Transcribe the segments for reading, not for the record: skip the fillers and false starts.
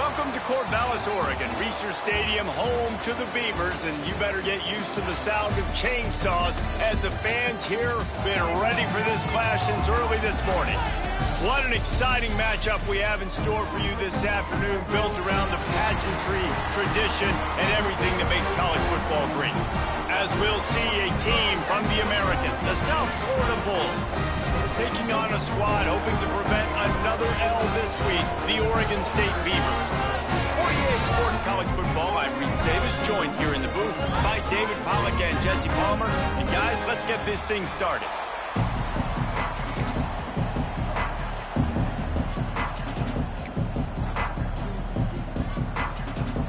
Welcome to Corvallis, Oregon, Reser Stadium, home to the Beavers, and you better get used to the sound of chainsaws as the fans here have been ready for this clash since early this morning. What an exciting matchup we have in store for you this afternoon, built around the pageantry, tradition, and everything that makes college football great. As we'll see a team from the American, the South Florida Bulls, taking on a squad hoping to prevent another L this week, the Oregon State Beavers. For EA Sports College Football, I'm Reese Davis, joined here in the booth by David Pollack and Jesse Palmer. And guys, let's get this thing started.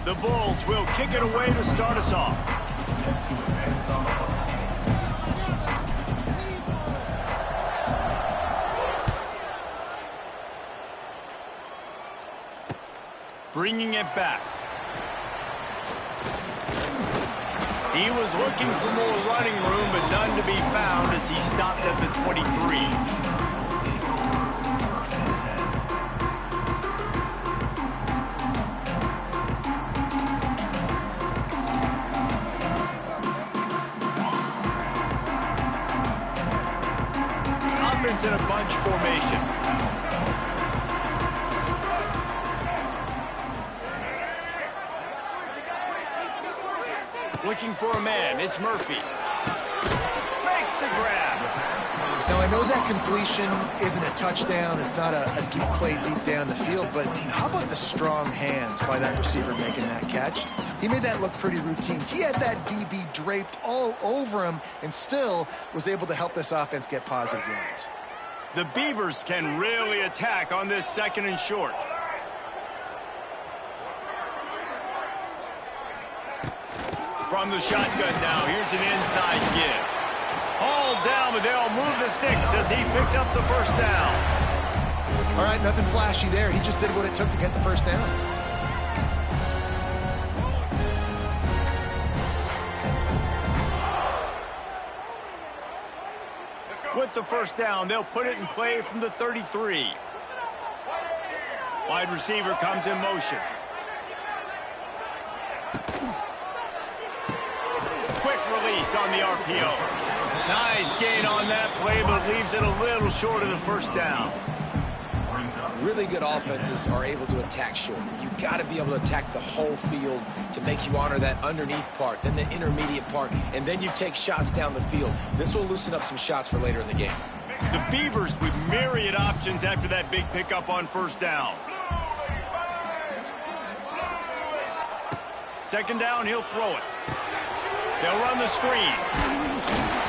The Bulls will kick it away to start us off. Bringing it back. He was looking for more running room, but none to be found as he stopped at the 23. In a bunch formation. Looking for a man, it's Murphy. Makes the grab. Now, I know that completion isn't a touchdown. It's not a deep play deep down the field, but how about the strong hands by that receiver making that catch? He made that look pretty routine. He had that DB draped all over him and still was able to help this offense get positive yards. The Beavers can really attack on this second and short. From the shotgun now, here's an inside give. Hauled down, but they'll move the sticks as he picks up the first down. All right, nothing flashy there. He just did what it took to get the first down. With the first down, they'll put it in play from the 33. Wide receiver comes in motion. Quick release on the RPO. Nice gain on that play, but leaves it a little short of the first down. Really good offenses are able to attack short. You've got to be able to attack the whole field to make you honor that underneath part, then the intermediate part, and then you take shots down the field. This will loosen up some shots for later in the game. The Beavers with myriad options after that big pickup on first down. Second down, he'll throw it. They'll run the screen.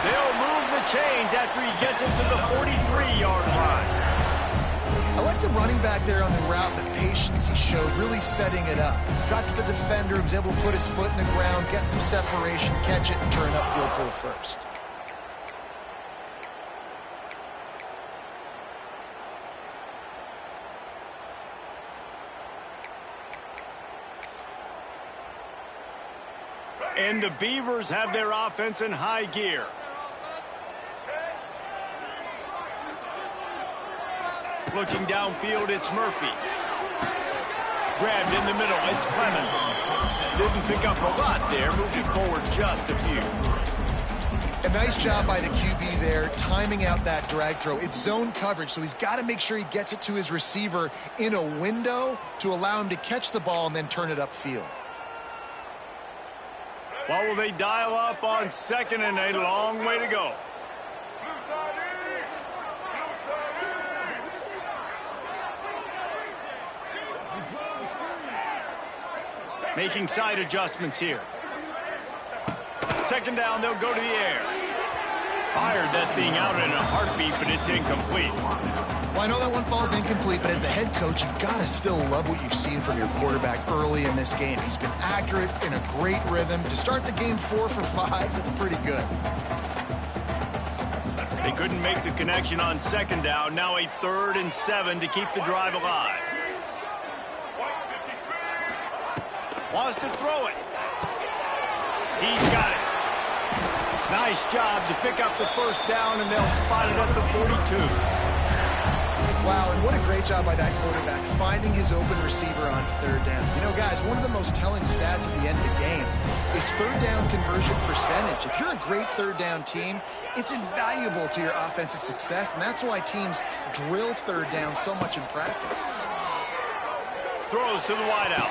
They'll move the chains after he gets it to the 43-yard line. I like the running back there on the route, the patience he showed, really setting it up. Got to the defender, was able to put his foot in the ground, get some separation, catch it, and turn upfield for the first. And the Beavers have their offense in high gear. Looking downfield, it's Murphy. Grabbed in the middle, it's Clemens. Didn't pick up a lot there, moved it forward just a few. A nice job by the QB there, timing out that drag throw. It's zone coverage, so he's got to make sure he gets it to his receiver in a window to allow him to catch the ball and then turn it upfield. Well, will they dial up on second and a long way to go? Making side adjustments here. Second down, they'll go to the air. Fired that thing out in a heartbeat, but it's incomplete. Well, I know that one falls incomplete, but as the head coach, you've got to still love what you've seen from your quarterback early in this game. He's been accurate, in a great rhythm. To start the game 4 for 5, that's pretty good. They couldn't make the connection on second down. Now a 3rd and 7 to keep the drive alive. Wants to throw it. He's got it. Nice job to pick up the first down, and they'll spot it at the 42. Wow, and what a great job by that quarterback, finding his open receiver on third down. You know, guys, one of the most telling stats at the end of the game is third down conversion percentage. If you're a great third down team, it's invaluable to your offensive success, and that's why teams drill third down so much in practice. Throws to the wideout.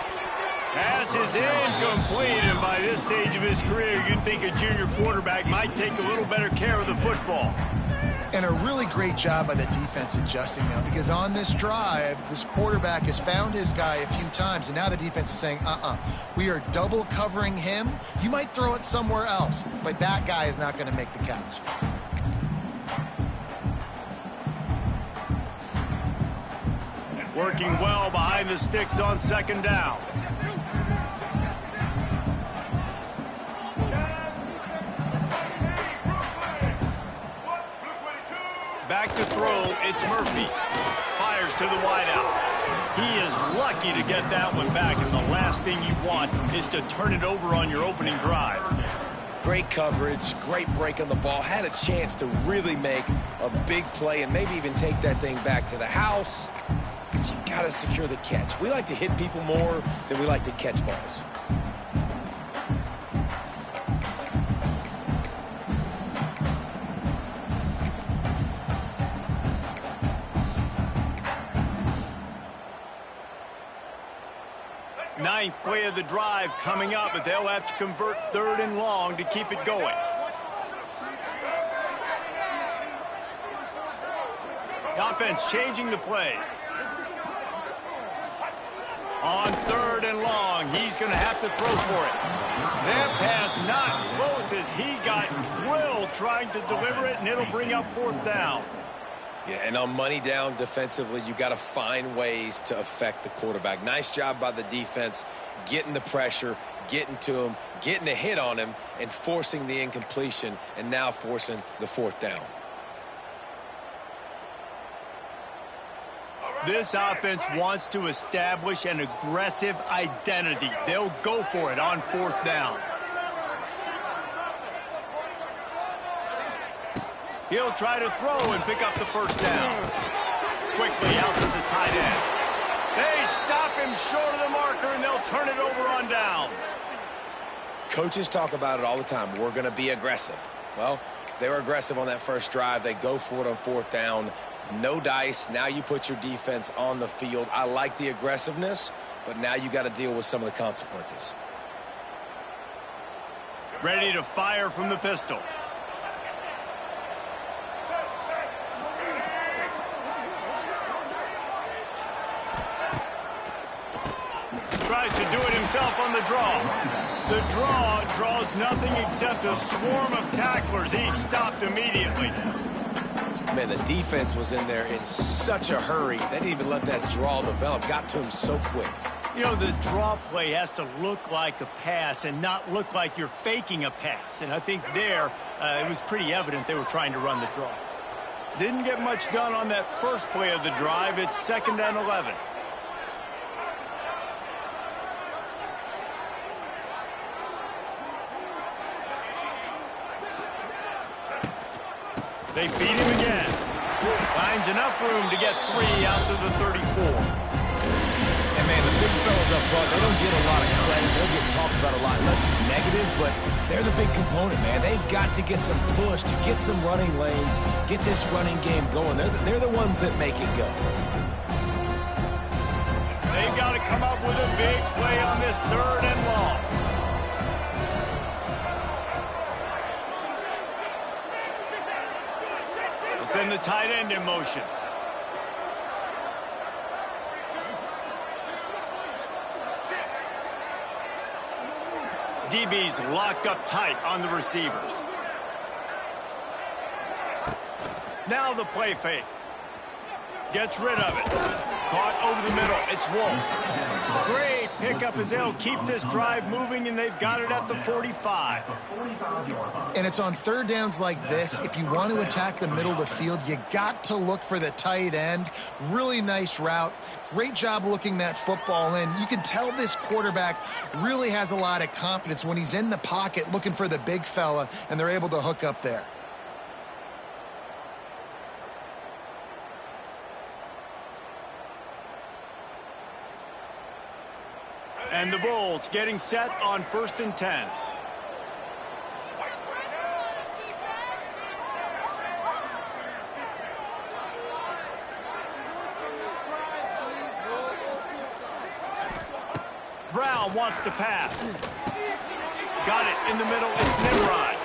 Pass is incomplete, and by this stage of his career, you'd think a junior quarterback might take a little better care of the football. And a really great job by the defense adjusting now, because on this drive, this quarterback has found his guy a few times, and now the defense is saying, we are double covering him. You might throw it somewhere else, but that guy is not going to make the catch. Working well behind the sticks on second down. Back to throw, it's Murphy. Fires to the wideout. He is lucky to get that one back, and the last thing you want is to turn it over on your opening drive. Great coverage, great break on the ball. Had a chance to really make a big play and maybe even take that thing back to the house. But you got to secure the catch. We like to hit people more than we like to catch balls. Ninth play of the drive coming up, but they'll have to convert third and long to keep it going. The offense changing the play. On third and long, he's going to have to throw for it. That pass not close as he got drilled trying to deliver it, and it'll bring up fourth down. Yeah, and on money down defensively, you got to find ways to affect the quarterback. Nice job by the defense, getting the pressure, getting to him, getting a hit on him, and forcing the incompletion, and now forcing the fourth down. This offense wants to establish an aggressive identity. They'll go for it on fourth down. He'll try to throw and pick up the first down. Quickly out to the tight end. They stop him short of the marker, and they'll turn it over on downs. Coaches talk about it all the time. We're going to be aggressive. Well, they were aggressive on that first drive. They go for it on fourth down. No dice. Now you put your defense on the field. I like the aggressiveness, but now you got to deal with some of the consequences. Ready to fire from the pistol. Tries to do it himself on the draw. The draw draws nothing except a swarm of tacklers. He stopped immediately. Man, the defense was in there in such a hurry. They didn't even let that draw develop. Got to him so quick. You know, the draw play has to look like a pass and not look like you're faking a pass. And I think there, it was pretty evident they were trying to run the draw. Didn't get much done on that first play of the drive. It's 2nd and 11. They feed him again. Finds enough room to get 3 out to the 34. And, man, the big fellas up front, they don't get a lot of credit. They'll get talked about a lot unless it's negative, but they're the big component, man. They've got to get some push, to get some running lanes, get this running game going. They're the ones that make it go. They've got to come up with a big play on this 3rd and long. Send the tight end in motion. DB's locked up tight on the receivers. Now the play fake. Gets rid of it. Caught over the middle. It's Wolf. Great pickup as they'll keep this drive moving, and they've got it at the 45. And it's on third downs like this. If you want to attack the middle of the field, you got to look for the tight end. Really nice route. Great job looking that football in. You can tell this quarterback really has a lot of confidence when he's in the pocket looking for the big fella, and they're able to hook up there. And the Bulls getting set on 1st and 10. Brown wants to pass. Got it in the middle. It's Nimrod.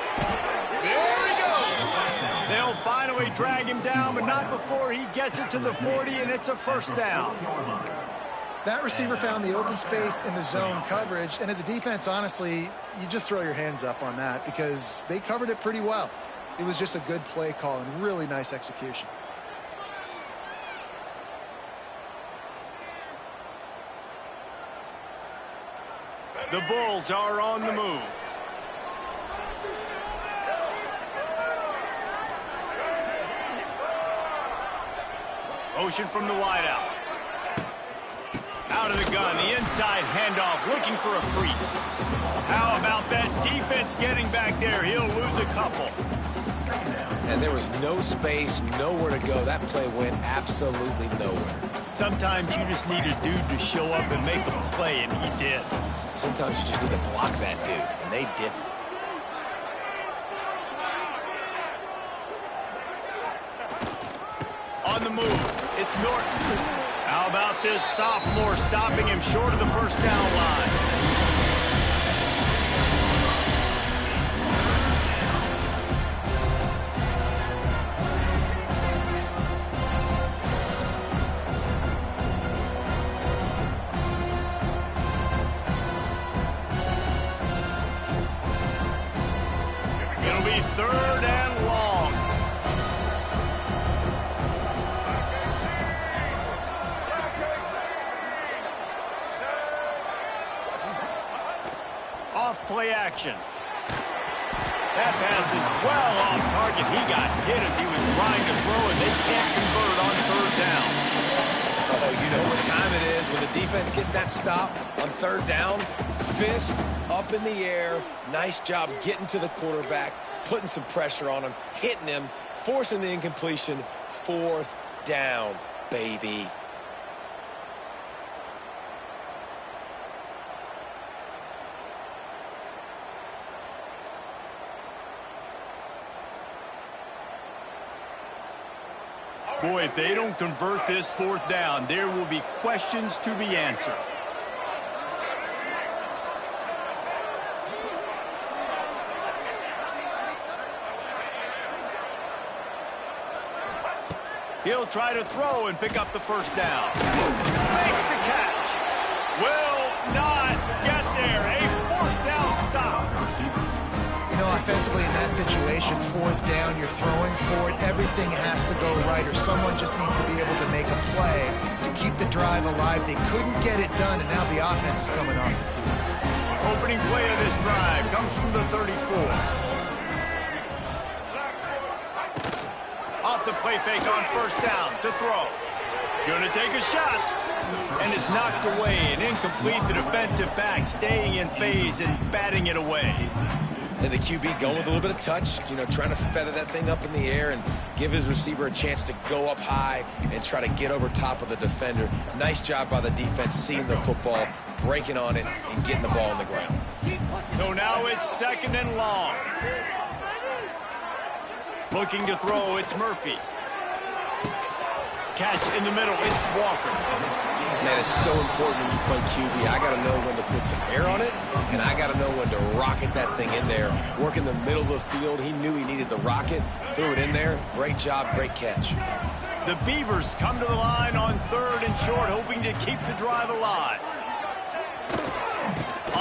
There he goes. They'll finally drag him down, but not before he gets it to the 40, and it's a first down. That receiver found the open space in the zone coverage, and as a defense, honestly, you just throw your hands up on that because they covered it pretty well. It was just a good play call and really nice execution. The Bulls are on the move. Motion from the wideout. Out of the gun, the inside handoff, looking for a crease. How about that defense getting back there? He'll lose a couple. And there was no space, nowhere to go. That play went absolutely nowhere. Sometimes you just need a dude to show up and make a play, and he did. Sometimes you just need to block that dude, and they didn't. On the move, it's Norton. How about this sophomore stopping him short of the first down line? It'll be 3rd and long. Off play action. That pass is well off target. He got hit as he was trying to throw, and they can't convert on 3rd down. Oh, you know what time it is when the defense gets that stop on 3rd down. Fist up in the air. Nice job getting to the quarterback, putting some pressure on him, hitting him, forcing the incompletion. 4th down, baby. Boy, if they don't convert this 4th down, there will be questions to be answered. He'll try to throw and pick up the first down. Makes the catch. Will not get there. A 4th down stop. You know, offensively in that situation, 4th down, you're throwing for it. Everything has to go right, or someone just needs to be able to make a play to keep the drive alive. They couldn't get it done, and now the offense is coming off the field. Opening play of this drive comes from the 34. Off the play fake on 1st down to throw. Gonna take a shot. And it's knocked away and incomplete. The defensive back staying in phase and batting it away. And the QB going with a little bit of touch, you know, trying to feather that thing up in the air and give his receiver a chance to go up high and try to get over top of the defender. Nice job by the defense seeing the football, breaking on it, and getting the ball on the ground. So now it's 2nd and long. Looking to throw, it's Murphy. Catch in the middle, it's Walker. Man, it's so important when you play QB. I got to know when to put some air on it, and I got to know when to rocket that thing in there. Work in the middle of the field. He knew he needed the rocket, threw it in there. Great job, great catch. The Beavers come to the line on 3rd and short, hoping to keep the drive alive.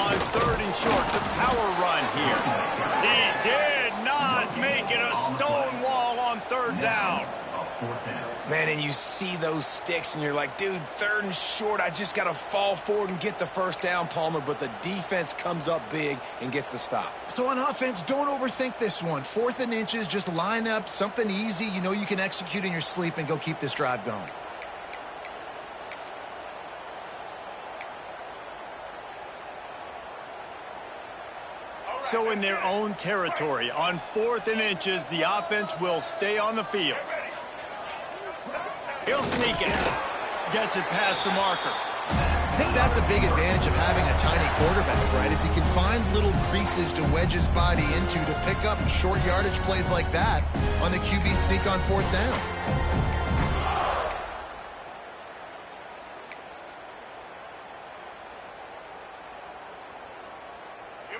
On 3rd and short, the power run here. He did not make it. A stone wall on 3rd down. Man, and you see those sticks, and you're like, dude, 3rd and short, I just got to fall forward and get the first down, Palmer, but the defense comes up big and gets the stop. So on offense, don't overthink this one. 4th and inches, just line up something easy you know you can execute in your sleep and go keep this drive going. So in their own territory, on 4th and inches, the offense will stay on the field. He'll sneak it. Gets it past the marker. I think that's a big advantage of having a tiny quarterback, right? Is he can find little creases to wedge his body into to pick up short yardage plays like that on the QB sneak on 4th down.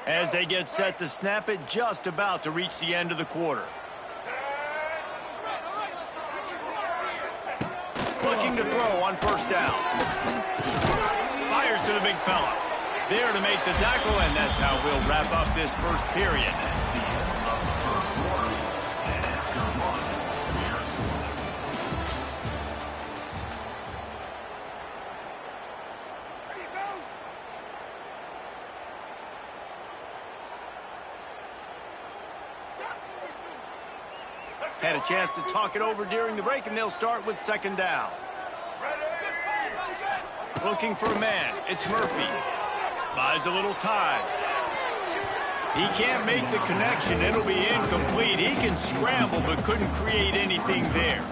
As they get set to snap it, just about to reach the end of the quarter. Looking to throw on 1st down. Fires to the big fella. There to make the tackle, and that's how we'll wrap up this first period. Had a chance to talk it over during the break, and they'll start with 2nd down. Looking for a man. It's Murphy. Buys a little time. He can't make the connection. It'll be incomplete. He can scramble, but couldn't create anything there.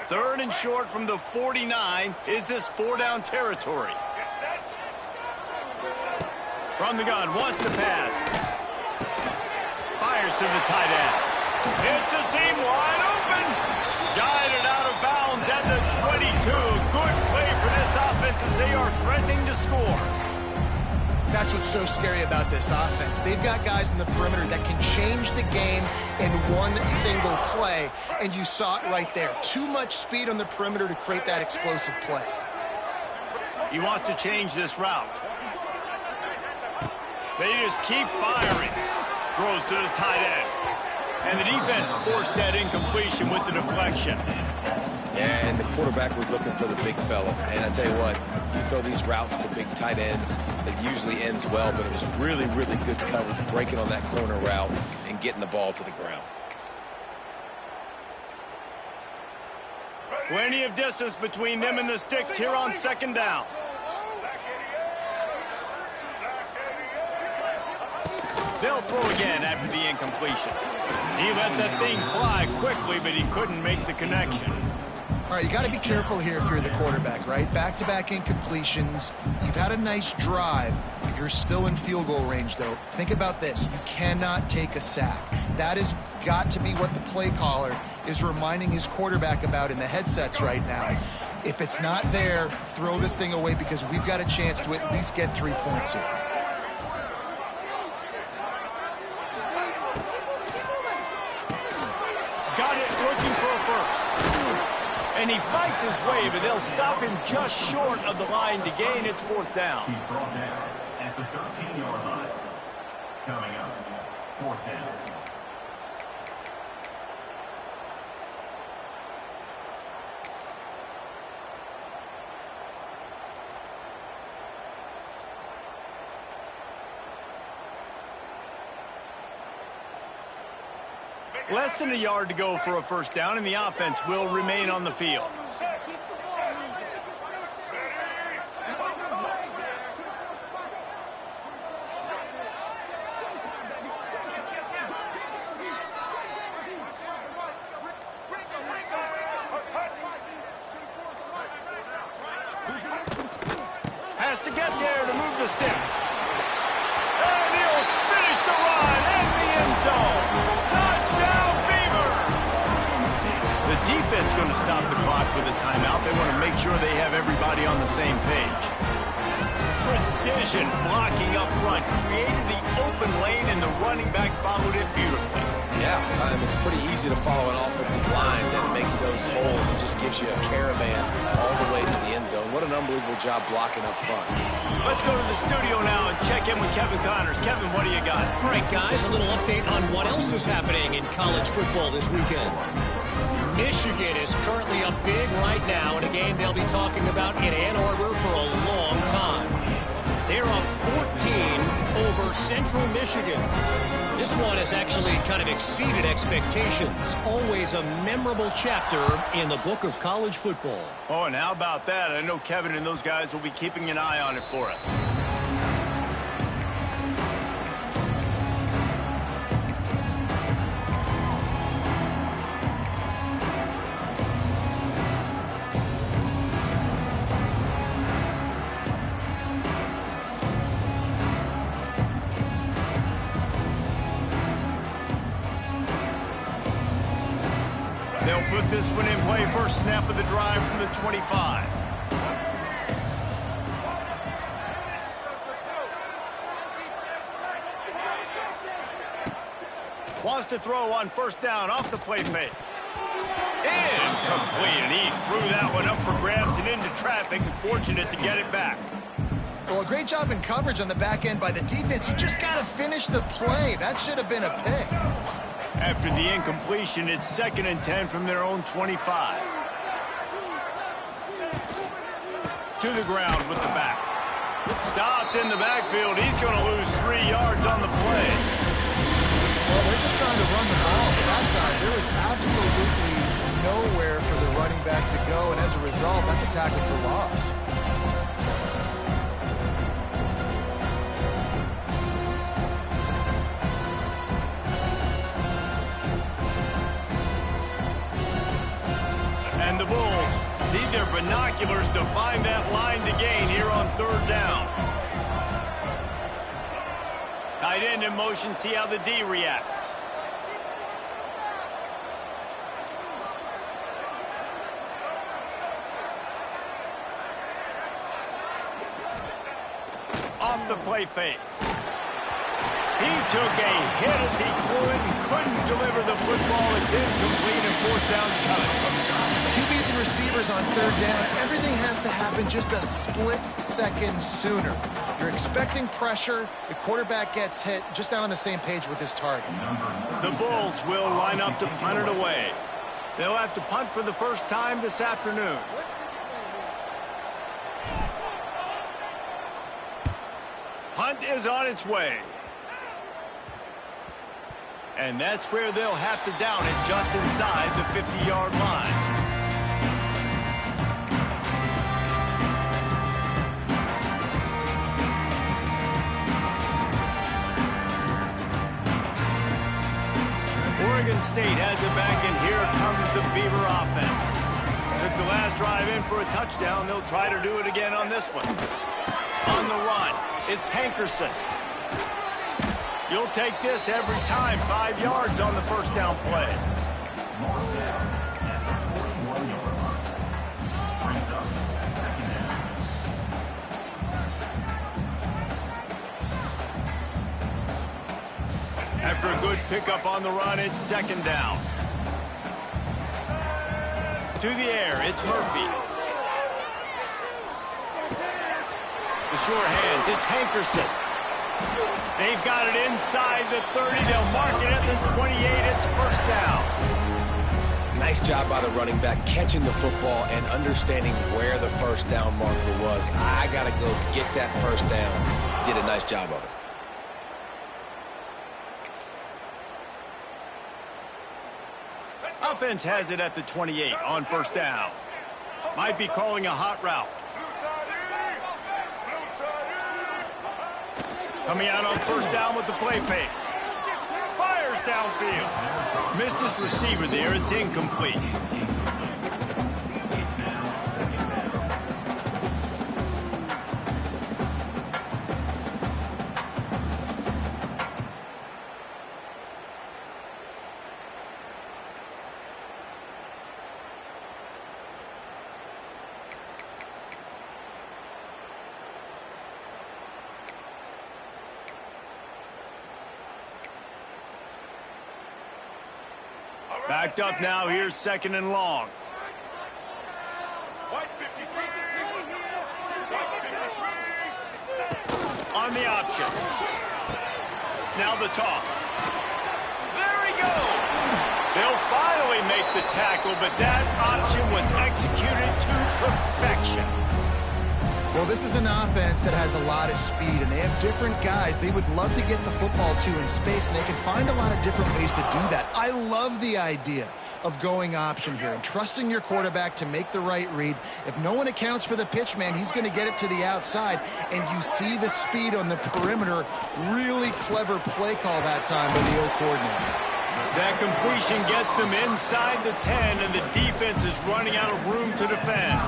3rd and short from the 49. Is this 4-down territory? From the gun, wants to pass. Fires to the tight end. It's a seam wide open. Guided out of bounds at the 22. Good play for this offense as they are threatening to score. That's what's so scary about this offense. They've got guys in the perimeter that can change the game in one single play, and you saw it right there. Too much speed on the perimeter to create that explosive play. He wants to change this route. They just keep firing. Throws to the tight end. And the defense forced that incompletion with the deflection. Yeah, and the quarterback was looking for the big fella. And I tell you what, you throw these routes to big tight ends, it usually ends well, but it was really, really good coverage, breaking on that corner route and getting the ball to the ground. Plenty of distance between them and the sticks here on 2nd down. They'll throw again after the incompletion. He let that thing fly quickly, but he couldn't make the connection. All right, you got to be careful here if you're the quarterback, right? Back-to-back incompletions. You've had a nice drive. You're still in field goal range, though. Think about this. You cannot take a sack. That has got to be what the play caller is reminding his quarterback about in the headsets right now. If it's not there, throw this thing away because we've got a chance to at least get 3 points here. Got it, looking for a first. And he fights his way, but they'll stop him just short of the line to gain. It's 4th down. He's brought down at the 13-yard line. Coming up, 4th down. Less than a yard to go for a 1st down, and the offense will remain on the field. Has to get there to move the sticks. And he'll finish the run in the end zone. Touchdown, Beavers! The defense going to stop the clock with a timeout. They want to make sure they have everybody on the same page. Precision blocking up front created the open lane, and the running back followed it beautifully. Yeah, it's pretty easy to follow an offensive line that makes those holes and just gives you a caravan all the way to the end zone. What an unbelievable job blocking up front. Let's go to the studio now and check in with Kevin Connors. Kevin, what do you got? All right, guys, a little update on what else is happening in college football this weekend. Michigan is currently up big right now in a game they'll be talking about in Ann Arbor for a long time. They're up 14 over Central Michigan. This one has actually kind of exceeded expectations. Always a memorable chapter in the book of college football. Oh, and how about that? I know Kevin and those guys will be keeping an eye on it for us. put this one in play. First snap of the drive from the 25. Wants to throw on first down off the play fake. Incomplete, and he threw that one up for grabs and into traffic. Fortunate to get it back. Well, a great job in coverage on the back end by the defense. You just got to finish the play. That should have been a pick. After the incompletion, it's 2nd and 10 from their own 25. To the ground with the back. Stopped in the backfield. He's going to lose 3 yards on the play. Well, they're just trying to run the ball, but that time there was absolutely nowhere for the running back to go, and as a result, that's a tackle for loss. And the Bulls need their binoculars to find that line to gain here on 3rd down. Tight end in motion, see how the D reacts. Off the play fake. He took a hit as he threw it and couldn't deliver the football. It's incomplete and 4th down's coming. QBs and receivers on 3rd down, everything has to happen just a split second sooner. You're expecting pressure, the quarterback gets hit, just not on the same page with his target. The Bulls will line up to punt it away. They'll have to punt for the first time this afternoon. Punt is on its way. And that's where they'll have to down it, just inside the 50-yard line. Oregon State has it back, and here comes the Beaver offense. Took the last drive in for a touchdown. They'll try to do it again on this one. On the run, it's Hankerson. You'll take this every time. 5 yards on the first down play. After a good pickup on the run, it's 2nd down. To the air, it's Murphy. The short hands, it's Hankerson. They've got it inside the 30. They'll mark it at the 28. It's 1st down. Nice job by the running back, catching the football and understanding where the 1st down marker was. I got to go get that 1st down. Did a nice job of it. Offense has it at the 28 on 1st down. Might be calling a hot route. Coming out on 1st down with the play fake. Fires downfield. Missed his receiver there. It's incomplete. Backed up now. Here's 2nd and long. On the option. Now the toss. There he goes. They'll finally make the tackle, but that option was executed to perfection. Well, this is an offense that has a lot of speed, and they have different guys they would love to get the football to in space, and they can find a lot of different ways to do that. I love the idea of going option here and trusting your quarterback to make the right read. If no one accounts for the pitch, man, he's going to get it to the outside, and you see the speed on the perimeter. Really clever play call that time by the O coordinator. That completion gets them inside the 10, and the defense is running out of room to defend.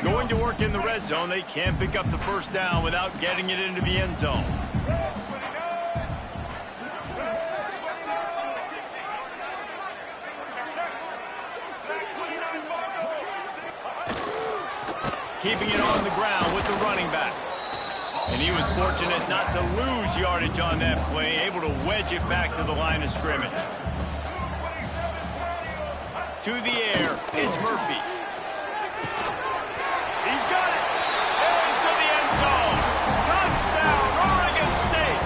Going to work in the red zone, they can't pick up the first down without getting it into the end zone. Keeping it on the ground with the running back. And he was fortunate not to lose yardage on that play, able to wedge it back to the line of scrimmage. To the air, it's Murphy. He's got it! Into the end zone! Touchdown, Oregon State!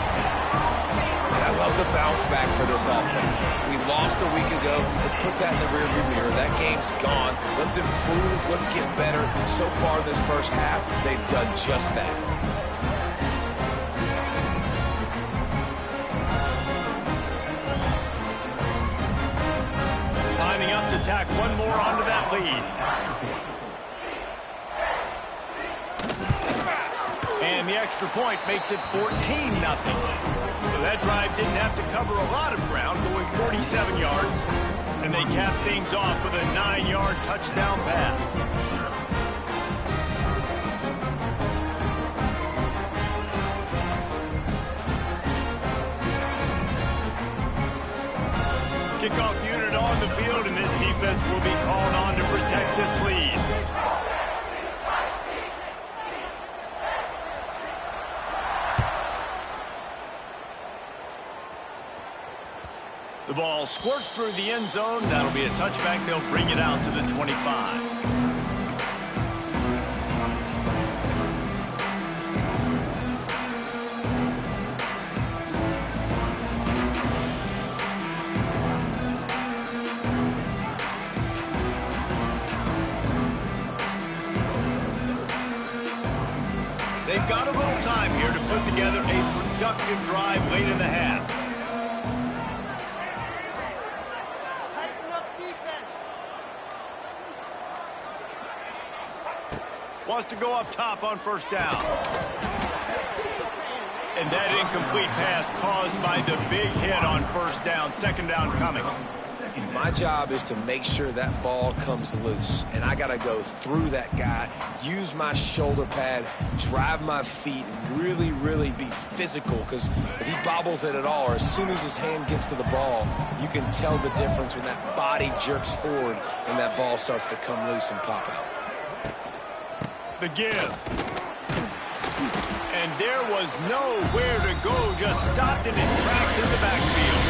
And I love the bounce back for this offense. We lost a week ago. Let's put that in the rearview mirror. That game's gone. Let's improve. Let's get better. So far this first half, they've done just that. Lining up to tack one more onto that lead. And the extra point makes it 14-0. So that drive didn't have to cover a lot of ground, going 47 yards. And they cap things off with a 9-yard touchdown pass. Kickoff unit on the field, and this defense will be called on to protect this lead. The ball squirts through the end zone. That'll be a touchback. They'll bring it out to the 25. They've got a little time here to put together a productive drive late in the half. Wants to go up top on first down. And that incomplete pass caused by the big hit on first down. Second down coming. My job is to make sure that ball comes loose. And I got to go through that guy, use my shoulder pad, drive my feet, and really, really be physical. Because if he bobbles it at all, or as soon as his hand gets to the ball, you can tell the difference when that body jerks forward and that ball starts to come loose and pop out. The give. And there was nowhere to go, just stopped in his tracks in the backfield.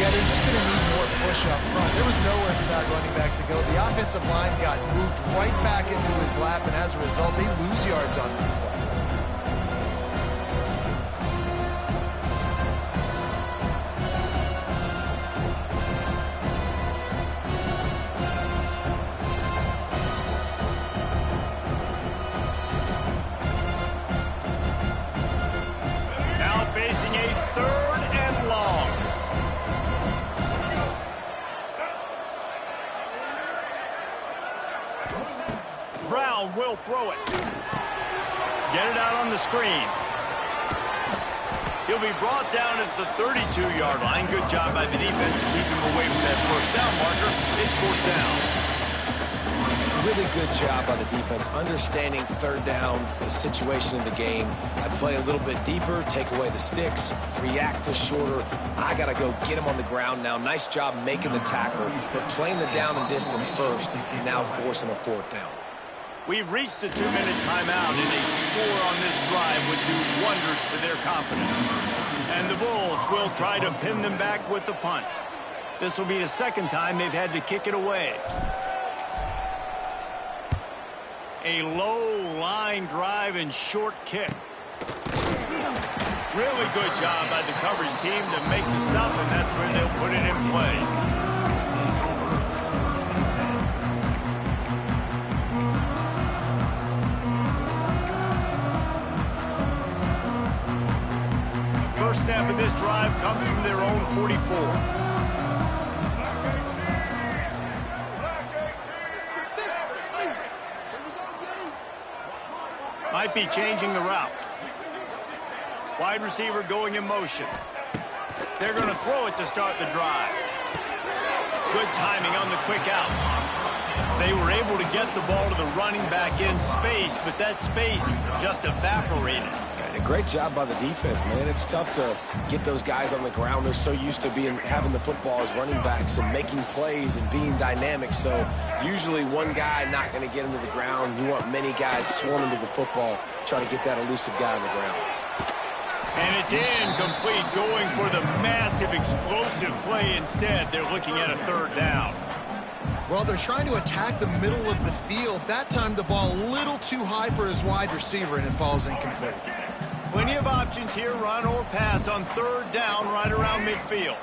Yeah, they're just going to need more push up front. There was nowhere for that running back to go. The offensive line got moved right back into his lap, and as a result, they lose yards on that play. Will throw it. Get it out on the screen. He'll be brought down at the 32-yard line. Good job by the defense to keep him away from that first down marker. It's fourth down. Really good job by the defense, understanding third down, the situation in the game. I play a little bit deeper, take away the sticks, react to shorter. I got to go get him on the ground now. Nice job making the tackle, but playing the down and distance first, and now forcing a fourth down. We've reached the 2-minute timeout, and a score on this drive would do wonders for their confidence. And the Bulls will try to pin them back with the punt. This will be the second time they've had to kick it away. A low line drive and short kick. Really good job by the coverage team to make the stop, and that's where they'll put it in play. First snap of this drive comes from their own 44. Might be changing the route. Wide receiver going in motion. They're going to throw it to start the drive. Good timing on the quick out. They were able to get the ball to the running back in space, but that space just evaporated. And a great job by the defense, man. It's tough to get those guys on the ground. They're so used to having the football as running backs and making plays and being dynamic. So usually one guy not going to get him to the ground. You want many guys swarming to the football, trying to get that elusive guy on the ground. And it's incomplete, going for the massive explosive play instead. They're looking at a third down. Well, they're trying to attack the middle of the field. That time the ball a little too high for his wide receiver, and it falls incomplete. Plenty of options here, run or pass on third down right around midfield.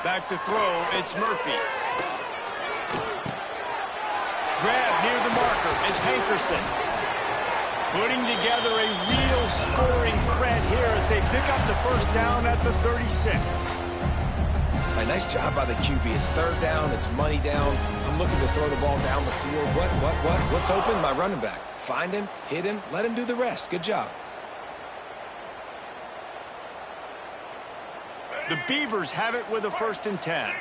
Back to throw, it's Murphy. Grab near the marker, it's Hankerson. Putting together a real scoring threat here as they pick up the first down at the 36. A nice job by the QB. It's third down. It's money down. I'm looking to throw the ball down the field. What's open? My running back. Find him, hit him, let him do the rest. Good job. The Beavers have it with a 1st and 10.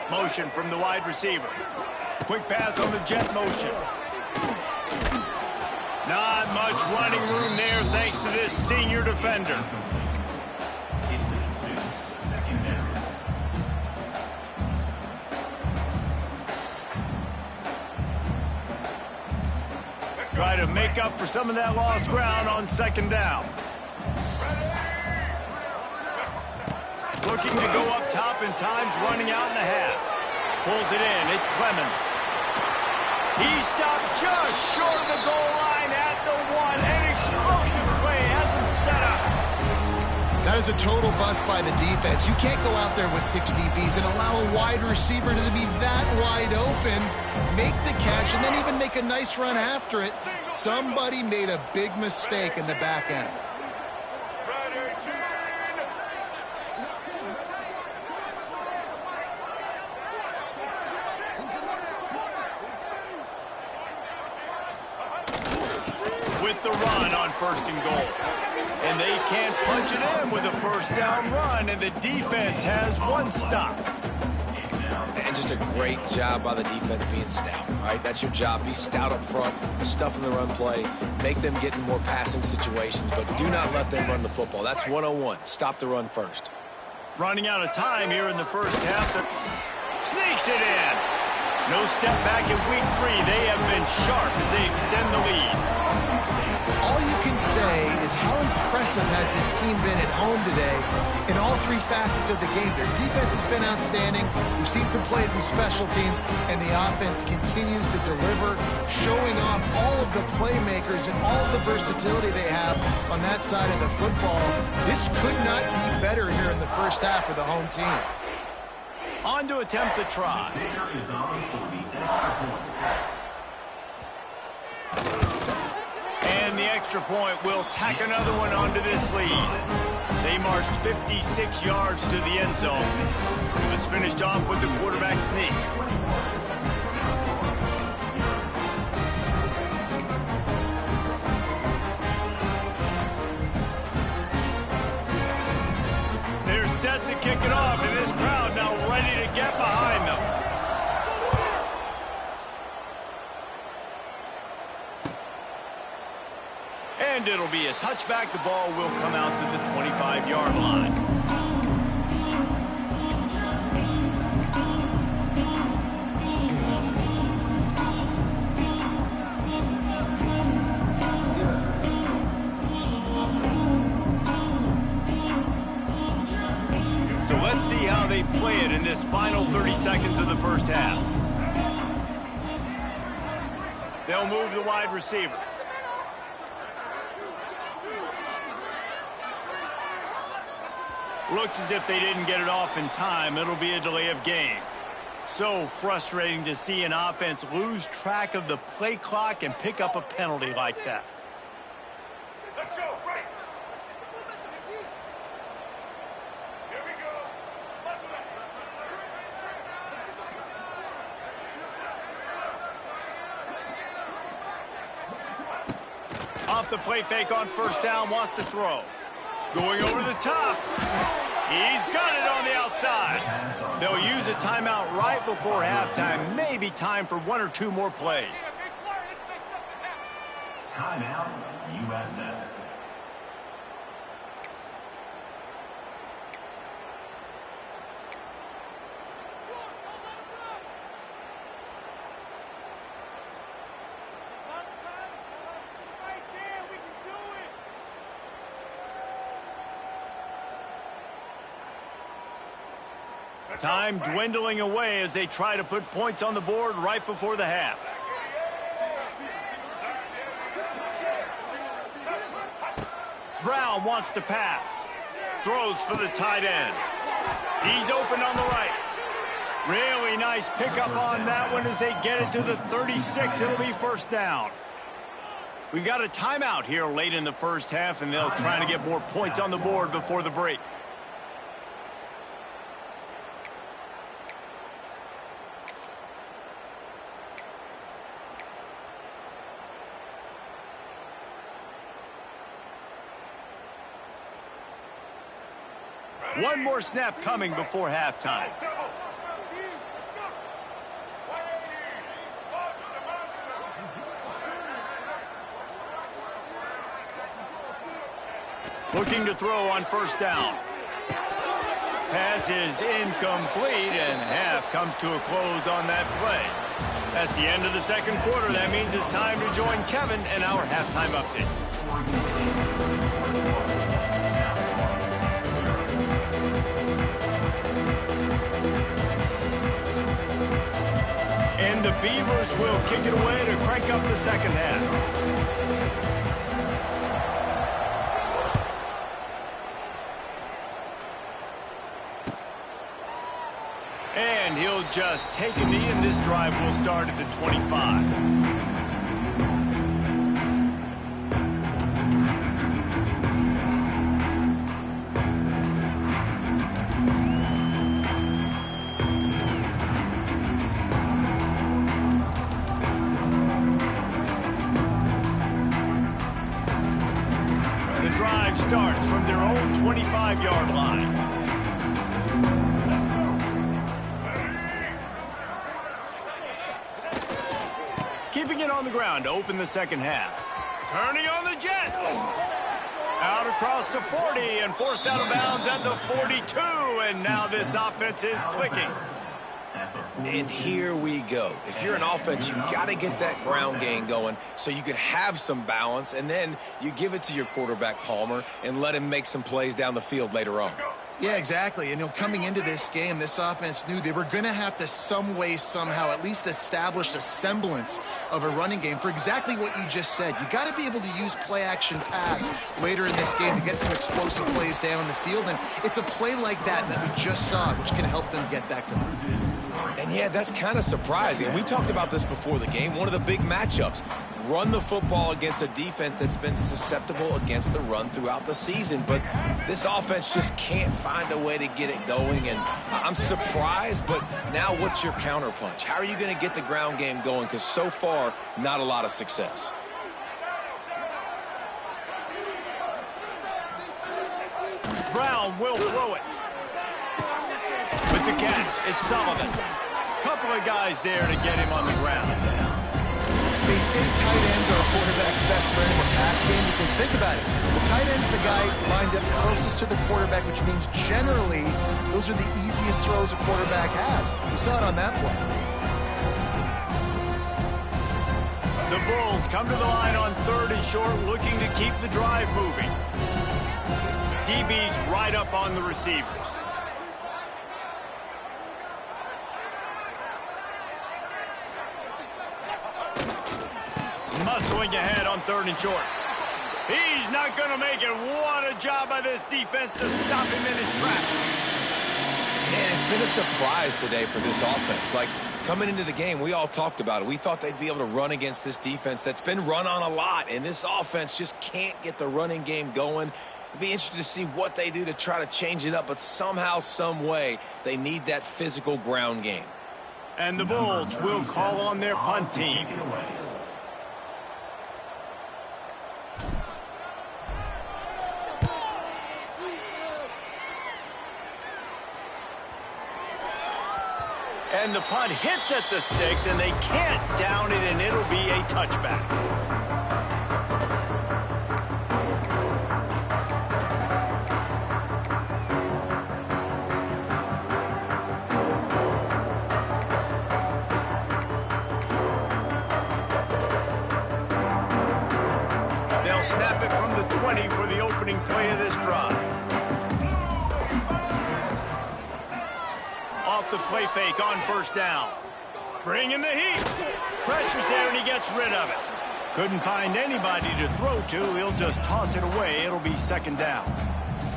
Motion from the wide receiver. Quick pass on the jet motion. Not much running room there thanks to this senior defender. Try to make up for some of that lost ground on 2nd down. Looking to go up top in times, running out in the half. Pulls it in, it's Clemens. He stopped just short of the goal line at the 1. An explosive play has him set up. That is a total bust by the defense. You can't go out there with 6 DBs and allow a wide receiver to be that wide open, make the catch, and then even make a nice run after it. Somebody made a big mistake in the back end. With the run on 1st and goal. And they can't punch it in with a 1st down run, and the defense has 1 stop. And just a great job by the defense being stout, all right? That's your job. Be stout up front, stuff in the run play, make them get in more passing situations, but do not let them run the football. That's 101. Stop the run first. Running out of time here in the first half. Sneaks it in. No step back in week 3. They have been sharp as they extend the lead. All you can say is how impressive has this team been at home today in all 3 facets of the game. Their defense has been outstanding. We've seen some plays in special teams, and the offense continues to deliver, showing off all of the playmakers and all of the versatility they have on that side of the football. This could not be better here in the first half for the home team. On to attempt the try. And the extra point will tack another one onto this lead. They marched 56 yards to the end zone. It was finished off with the quarterback sneak. They're set to kick it off, and this crowd now ready to get behind them. And it'll be a touchback. The ball will come out to the 25-yard line. So let's see how they play it in this final 30 seconds of the first half. They'll move the wide receiver. Looks as if they didn't get it off in time. It'll be a delay of game. So frustrating to see an offense lose track of the play clock and pick up a penalty like that. Let's go, right. Here we go. Off the play fake on first down, wants to throw. Going over the top. He's got it on the outside. They'll use a timeout right before halftime. Maybe time for one or two more plays. Timeout, USF. Time dwindling away as they try to put points on the board right before the half. Brown wants to pass. Throws for the tight end. He's open on the right. Really nice pickup on that one as they get it to the 36. It'll be first down. We got a timeout here late in the first half, and they'll try to get more points on the board before the break. One more snap coming before halftime. Looking to throw on first down. Pass is incomplete, and half comes to a close on that play. That's the end of the second quarter. That means it's time to join Kevin and our halftime update. And the Beavers will kick it away to crank up the second half. And he'll just take a knee, and this drive will start at the 25. Starts from their own 25-yard line. Keeping it on the ground to open the second half. Turning on the Jets. Out across the 40 and forced out of bounds at the 42. And now this offense is clicking. And here we go. If you're an offense, you got to get that ground game going so you can have some balance, and then you give it to your quarterback, Palmer, and let him make some plays down the field later on. Yeah, exactly. And coming into this game, this offense knew they were going to have to some way, somehow, at least establish a semblance of a running game for exactly what you just said. You got to be able to use play-action pass later in this game to get some explosive plays down the field, and it's a play like that we just saw, which can help them get that going. And yeah, that's kind of surprising. We talked about this before the game. One of the big matchups. Run the football against a defense that's been susceptible against the run throughout the season. But this offense just can't find a way to get it going. And I'm surprised, but now what's your counterpunch? How are you going to get the ground game going? Because so far, not a lot of success. Brown will throw it. With the catch, it's Sullivan. Couple of guys there to get him on the ground. They say tight ends are a quarterback's best friend in the pass game because think about it. The tight end's the guy lined up closest to the quarterback, which means generally those are the easiest throws a quarterback has. You saw it on that play. The Bulls come to the line on 3rd and short, looking to keep the drive moving. DB's right up on the receivers. Muscling ahead on 3rd and short. He's not going to make it. What a job by this defense to stop him in his tracks. Man, it's been a surprise today for this offense. Like, coming into the game, we all talked about it. We thought they'd be able to run against this defense that's been run on a lot, and this offense just can't get the running game going. It'll be interesting to see what they do to try to change it up, but somehow, some way, they need that physical ground game. And the Bulls will call on their punt team. And the punt hits at the 6, and they can't down it, and it'll be a touchback. They'll snap it from the 20 for the opening play of this drive. Off the play fake on first down. Bringing the heat. Pressure's there, and he gets rid of it. Couldn't find anybody to throw to. He'll just toss it away. It'll be second down.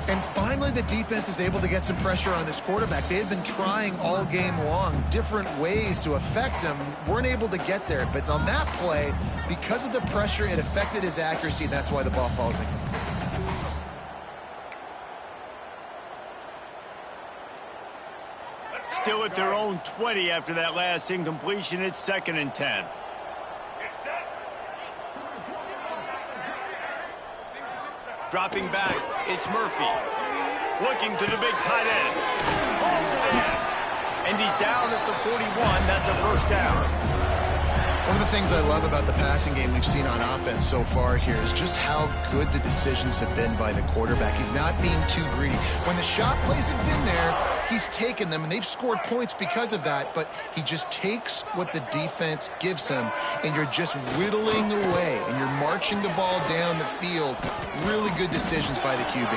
And finally, the defense is able to get some pressure on this quarterback. They had been trying all game long different ways to affect him. Weren't able to get there. But on that play, because of the pressure, it affected his accuracy, and that's why the ball falls in. Still at their own 20 after that last incompletion. It's 2nd and 10. Dropping back, it's Murphy. Looking to the big tight end. Pulls it in. And he's down at the 41. That's a first down. One of the things I love about the passing game we've seen on offense so far here is just how good the decisions have been by the quarterback. He's not being too greedy. When the shot plays have been there, he's taken them, and they've scored points because of that, but he just takes what the defense gives him, and you're just whittling away, and you're marching the ball down the field. Really good decisions by the QB.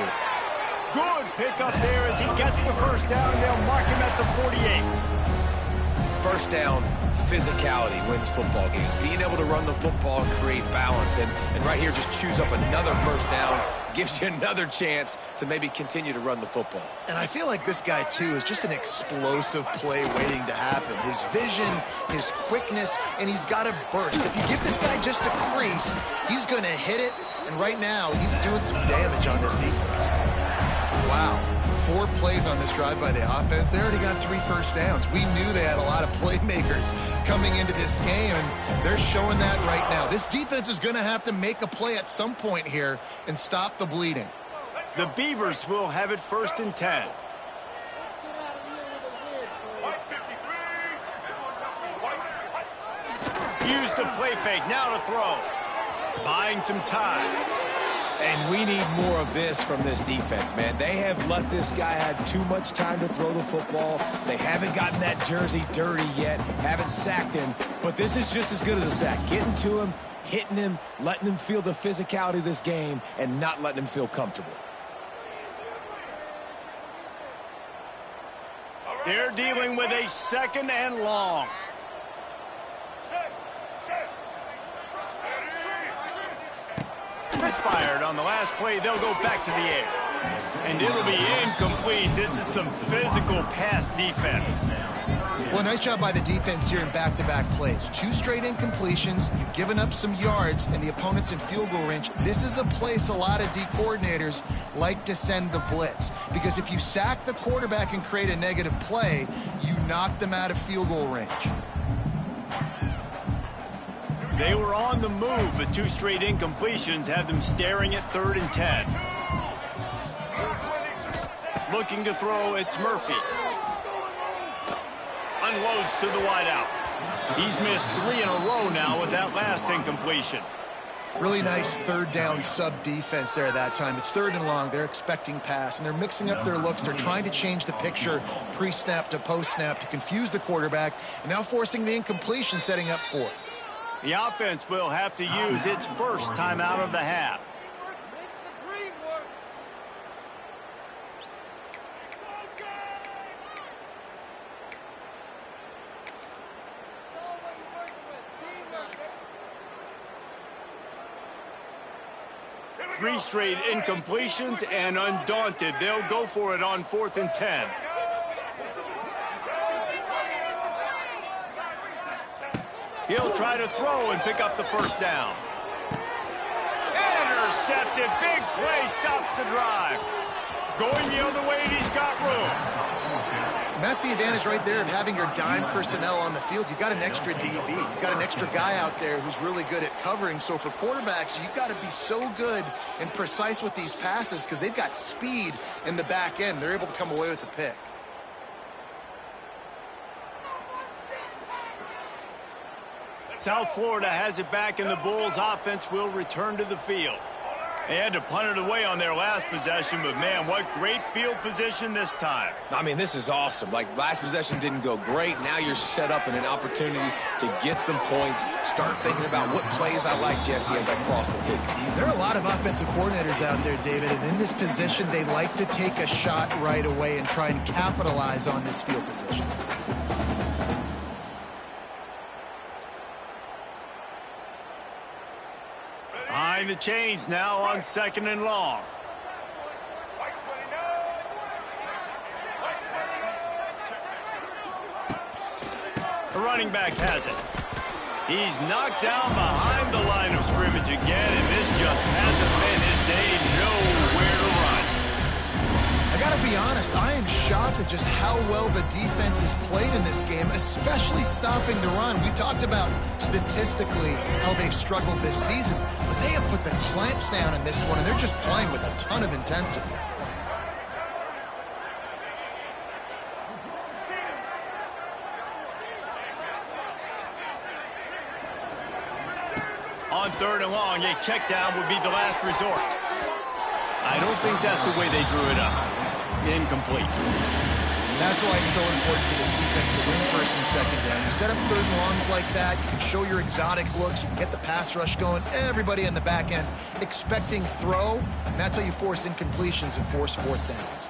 Good pickup there as he gets the first down. They'll mark him at the 48. First down, physicality wins football games. Being able to run the football and create balance. And right here, just choose up another first down. Gives you another chance to maybe continue to run the football. And I feel like this guy, too, is just an explosive play waiting to happen. His vision, his quickness, and he's got a burst. If you give this guy just a crease, he's going to hit it. And right now, he's doing some damage on this defense. Wow. 4 plays on this drive by the offense. They already got 3 first downs. We knew they had a lot of playmakers coming into this game, and they're showing that right now. This defense is going to have to make a play at some point here and stop the bleeding. The Beavers will have it 1st and 10. Use the play fake. Now to throw. Buying some time. And we need more of this from this defense, man. They have let this guy have too much time to throw the football. They haven't gotten that jersey dirty yet, haven't sacked him. But this is just as good as a sack. Getting to him, hitting him, letting him feel the physicality of this game, and not letting him feel comfortable. They're dealing with a 2nd and long. Misfired on the last play. They'll go back to the air. And it'll be incomplete. This is some physical pass defense. Well, nice job by the defense here in back-to-back plays. 2 straight incompletions. You've given up some yards, and the opponent's in field goal range. This is a place a lot of D coordinators like to send the blitz. Because if you sack the quarterback and create a negative play, you knock them out of field goal range. They were on the move, but 2 straight incompletions have them staring at 3rd and 10. Looking to throw, it's Murphy. Unloads to the wideout. He's missed 3 in a row now with that last incompletion. Really nice 3rd down sub-defense there that time. It's 3rd and long. They're expecting pass, and they're mixing up their looks. They're trying to change the picture pre-snap to post-snap to confuse the quarterback, and now forcing the incompletion, setting up 4th. The offense will have to use its first timeout of the half. Three straight incompletions, and undaunted, they'll go for it on 4th and 10. He'll try to throw and pick up the first down. Intercepted. Big play stops the drive. Going the other way, and he's got room. And that's the advantage right there of having your dime personnel on the field. You've got an extra DB. You've got an extra guy out there who's really good at covering. So for quarterbacks, you've got to be so good and precise with these passes because they've got speed in the back end. They're able to come away with the pick. South Florida has it back, and the Bulls offense will return to the field. They had to punt it away on their last possession, but, man, what great field position this time. I mean, this is awesome. Like, last possession didn't go great. Now you're set up in an opportunity to get some points. Start thinking about what plays I like, Jesse, as I cross the field. There are a lot of offensive coordinators out there, David, and in this position, they like to take a shot right away and try and capitalize on this field position. Behind the chains now on 2nd and long. The running back has it. He's knocked down behind the line of scrimmage again, and this just hasn't been his day. Nowhere to run. I gotta be honest, I am shocked at just how well the defense has played in this game, especially stopping the run. We talked about statistically how they've struggled this season, but they have put the clamps down in this one, and they're just playing with a ton of intensity. On 3rd and long, a check down would be the last resort. I don't think that's the way they drew it up. Incomplete. That's why it's so important for this defense to win 1st and 2nd down. You set up 3rd and longs like that, you can show your exotic looks, you can get the pass rush going, everybody on the back end expecting throw, and that's how you force incompletions and force 4th downs.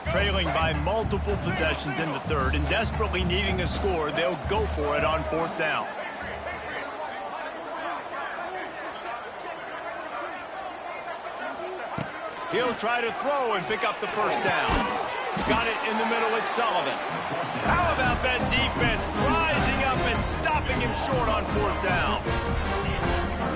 Trailing by multiple possessions in the 3rd and desperately needing a score, they'll go for it on 4th down. He'll try to throw and pick up the 1st down. Got it in the middle with Sullivan. How about that defense rising up and stopping him short on 4th down?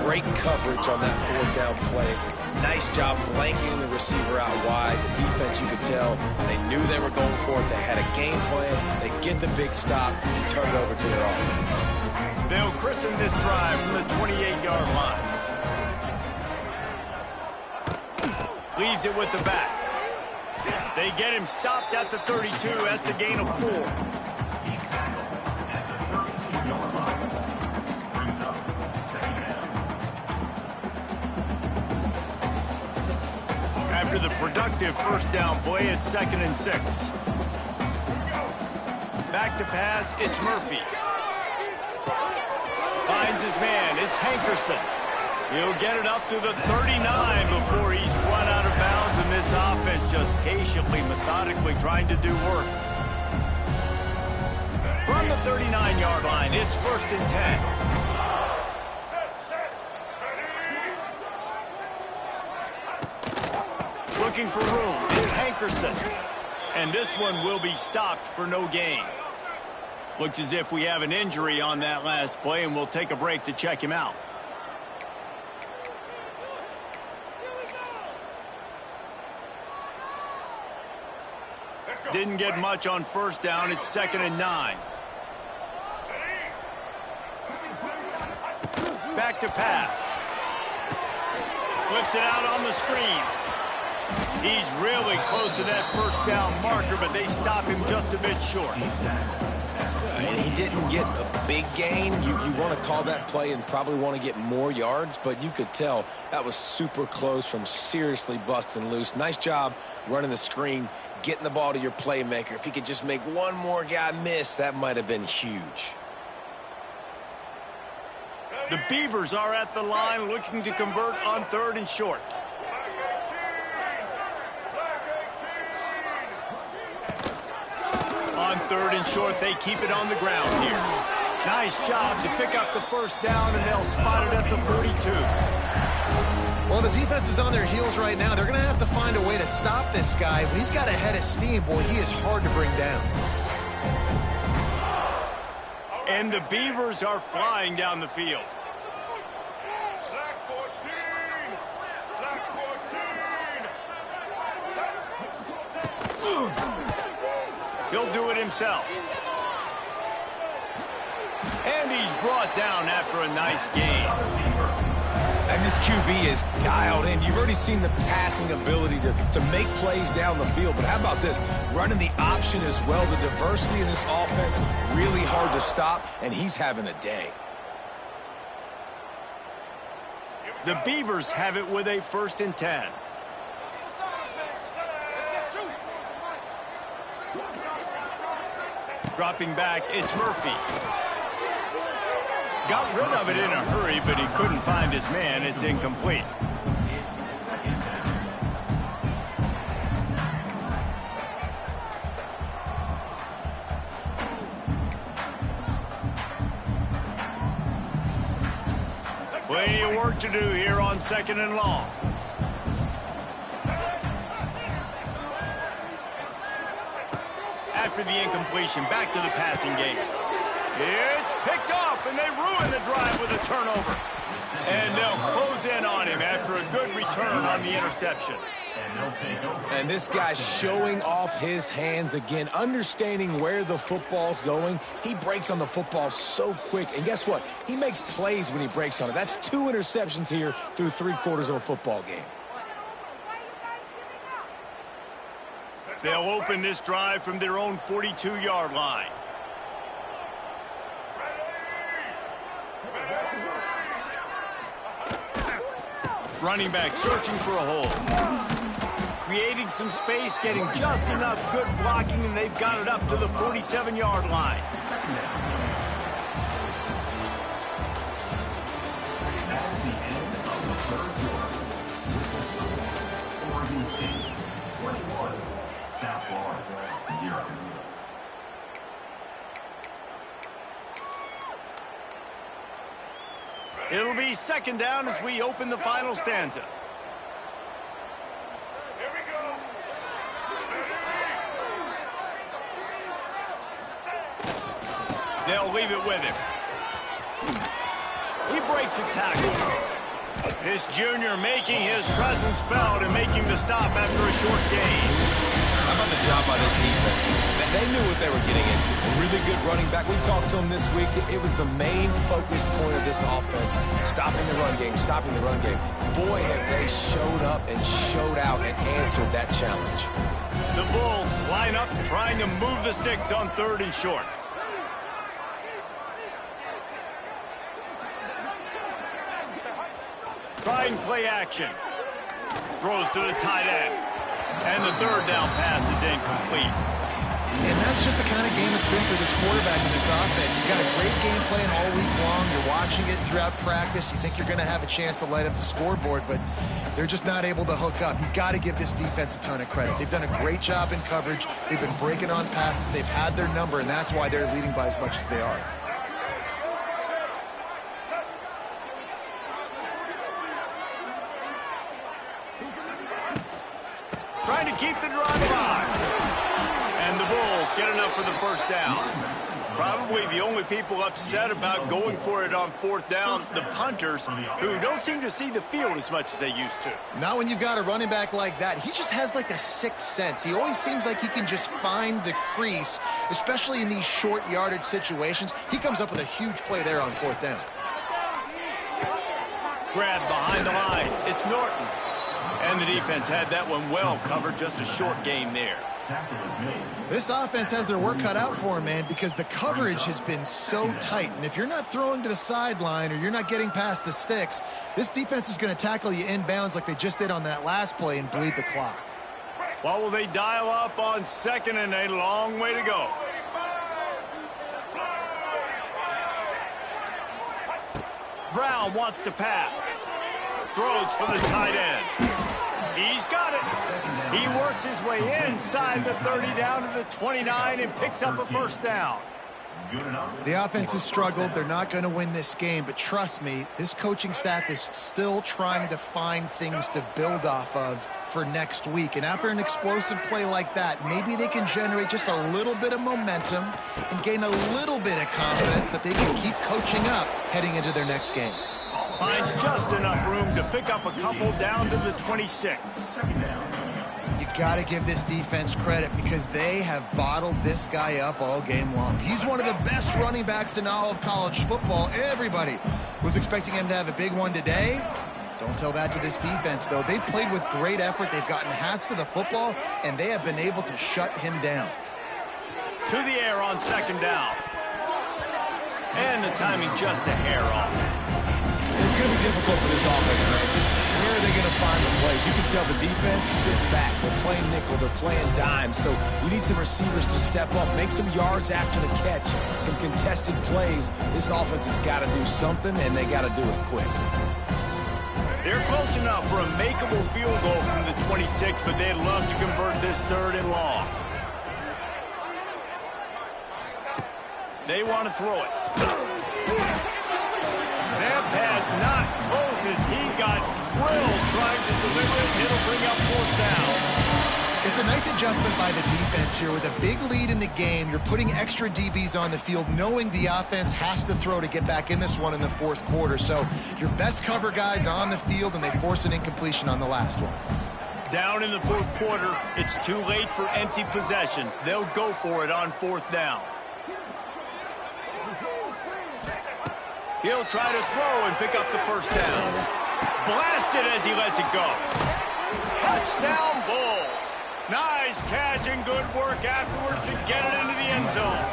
Great coverage on that 4th down play. Nice job blanketing the receiver out wide. The defense, you could tell, they knew they were going for it. They had a game plan. They get the big stop and turn it over to their offense. They'll christen this drive from the 28-yard line. Leaves it with the back. They get him stopped at the 32. That's a gain of 4. After the productive 1st down play, it's 2nd and 6. Back to pass, it's Murphy. Finds his man, it's Hankerson. He'll get it up to the 39 before he's run out of bounds, and this offense just patiently, methodically trying to do work. From the 39-yard line, it's 1st and 10. Looking for room, it's Hankerson. And this one will be stopped for no gain. Looks as if we have an injury on that last play, and we'll take a break to check him out. Didn't get much on 1st down. It's 2nd and 9. Back to pass. Flips it out on the screen. He's really close to that 1st down marker, but they stop him just a bit short. And he didn't get a big gain. You want to call that play and probably want to get more yards, but you could tell that was super close from seriously busting loose. Nice job running the screen, getting the ball to your playmaker. If he could just make one more guy miss, that might have been huge. The Beavers are at the line looking to convert on 3rd and short. On 3rd and short, they keep it on the ground here. Nice job to pick up the 1st down, and they'll spot it at the 42. Well, the defense is on their heels right now. They're going to have to find a way to stop this guy. When he's got a head of steam, boy, he is hard to bring down. And the Beavers are flying down the field. He'll do it himself. And he's brought down after a nice game. And this QB is dialed in. You've already seen the passing ability to make plays down the field. But how about this? Running the option as well. The diversity in this offense, really hard to stop, and he's having a day. The Beavers have it with a 1st and 10. Dropping back, it's Murphy. Got rid of it in a hurry, but he couldn't find his man. It's incomplete. Plenty of work to do here on 2nd and long. After the incompletion, back to the passing game. It's picked off, and they ruin the drive with a turnover. And they'll close in on him after a good return on the interception. And this guy's showing off his hands again, understanding where the football's going. He breaks on the football so quick, and guess what? He makes plays when he breaks on it. That's 2 interceptions here through 3/4 of a football game. They'll open this drive from their own 42-yard line. Running back searching for a hole. Creating some space, getting just enough good blocking, and they've got it up to the 47-yard line. That's the end of the 3rd quarter. Oregon State 21, South Florida 0. It'll be 2nd down as we open the final stanza. Here we go. They'll leave it with him. He breaks a tackle. This junior making his presence felt and making the stop after a short gain. How about the job by this defense? They knew what they were getting into. A really good running back. We talked to him this week. It was the main focus point of this offense. Stopping the run game, stopping the run game. Boy, have they showed up and showed out and answered that challenge. The Bulls line up trying to move the sticks on 3rd and short. Trying play action. Throws to the tight end. And the 3rd down pass is incomplete. And that's just the kind of game it's been for this quarterback in this offense. You've got a great game plan all week long. You're watching it throughout practice. You think you're going to have a chance to light up the scoreboard, but they're just not able to hook up. You've got to give this defense a ton of credit. They've done a great job in coverage. They've been breaking on passes. They've had their number, and that's why they're leading by as much as they are. Trying to keep the drive alive. And the Bulls get enough for the 1st down. Probably the only people upset about going for it on 4th down, the punters, who don't seem to see the field as much as they used to. Not when you've got a running back like that. He just has like a sixth sense. He always seems like he can just find the crease, especially in these short yardage situations. He comes up with a huge play there on 4th down. Grab behind the line. It's Norton. And the defense had that one well covered. Just a short game there. This offense has their work cut out for them, man, because the coverage has been so tight. And if you're not throwing to the sideline or you're not getting past the sticks, this defense is going to tackle you inbounds like they just did on that last play and bleed the clock. What will they dial up on 2nd and a long way to go? Brown wants to pass. Throws for the tight end. He's got it. He works his way inside the 30 down to the 29 and picks up a 1st down. The offense has struggled. They're not going to win this game, but trust me, this coaching staff is still trying to find things to build off of for next week. And after an explosive play like that, maybe they can generate just a little bit of momentum and gain a little bit of confidence that they can keep coaching up heading into their next game. Finds just enough room to pick up a couple down to the 26. You got to give this defense credit because they have bottled this guy up all game long. He's one of the best running backs in all of college football. Everybody was expecting him to have a big one today, Don't tell that to this defense, though. They've played with great effort. They've gotten hats to the football, and they have been able to shut him down. To the air on second down. And the timing just a hair off. It's going to be difficult for this offense, man. Just where are they going to find the plays? You can tell the defense sit back. They're playing nickel. They're playing dime. So you need some receivers to step up, make some yards after the catch, some contested plays. This offense has got to do something, and they got to do it quick. They're close enough for a makeable field goal from the 26, but they'd love to convert this 3rd and long. They want to throw it. That pass not close as he got drilled trying to deliver it, and it'll bring up 4th down. It's a nice adjustment by the defense here. With a big lead in the game, you're putting extra DBs on the field, knowing the offense has to throw to get back in this one in the 4th quarter. So your best cover guys on the field, and they force an incompletion on the last one. Down in the 4th quarter, it's too late for empty possessions. They'll go for it on 4th down. He'll try to throw and pick up the 1st down. Blasted as he lets it go. Touchdown, Bulls. Nice catch and good work afterwards to get it into the end zone.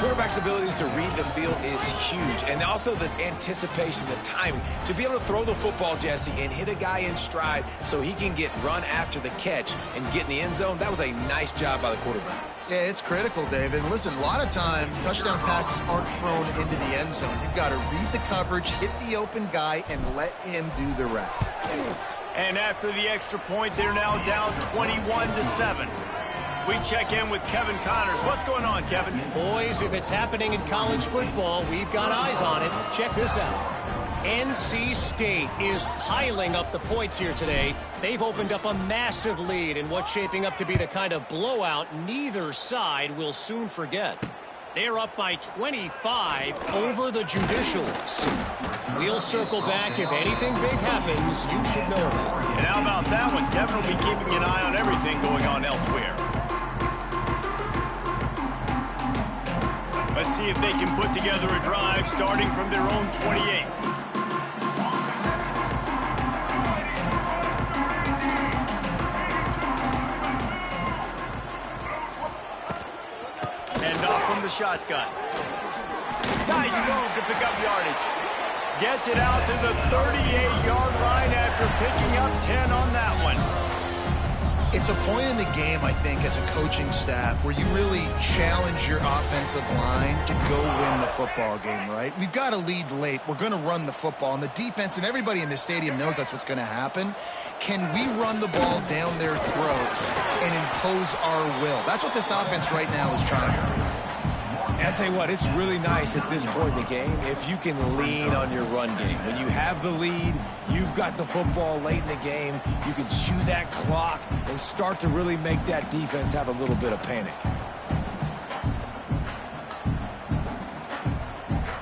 Quarterback's abilities to read the field is huge, and also the anticipation, the timing. To be able to throw the football, Jesse, and hit a guy in stride so he can get run after the catch and get in the end zone, that was a nice job by the quarterback. Yeah, it's critical, David. Listen, a lot of times touchdown passes aren't thrown into the end zone. You've got to read the coverage, hit the open guy, and let him do the rest. And after the extra point, they're now down 21-7. We check in with Kevin Connors. What's going on, Kevin? Boys, if it's happening in college football, we've got eyes on it. Check this out. NC State is piling up the points here today. They've opened up a massive lead in what's shaping up to be the kind of blowout neither side will soon forget. They're up by 25 over the Judicials. We'll circle back. If anything big happens, you should know that. And how about that one? Kevin will be keeping an eye on everything going on elsewhere. Let's see if they can put together a drive starting from their own 28. The shotgun. Nice move to pick up yardage. Gets it out to the 38-yard line after picking up 10 on that one. It's a point in the game, I think, as a coaching staff where you really challenge your offensive line to go win the football game, right? We've got to lead late. We're going to run the football, and the defense and everybody in the stadium knows that's what's going to happen. Can we run the ball down their throats and impose our will? That's what this offense right now is trying to do. I'll tell you what, it's really nice at this point in the game if you can lean on your run game. When you have the lead, you've got the football late in the game, you can chew that clock and start to really make that defense have a little bit of panic.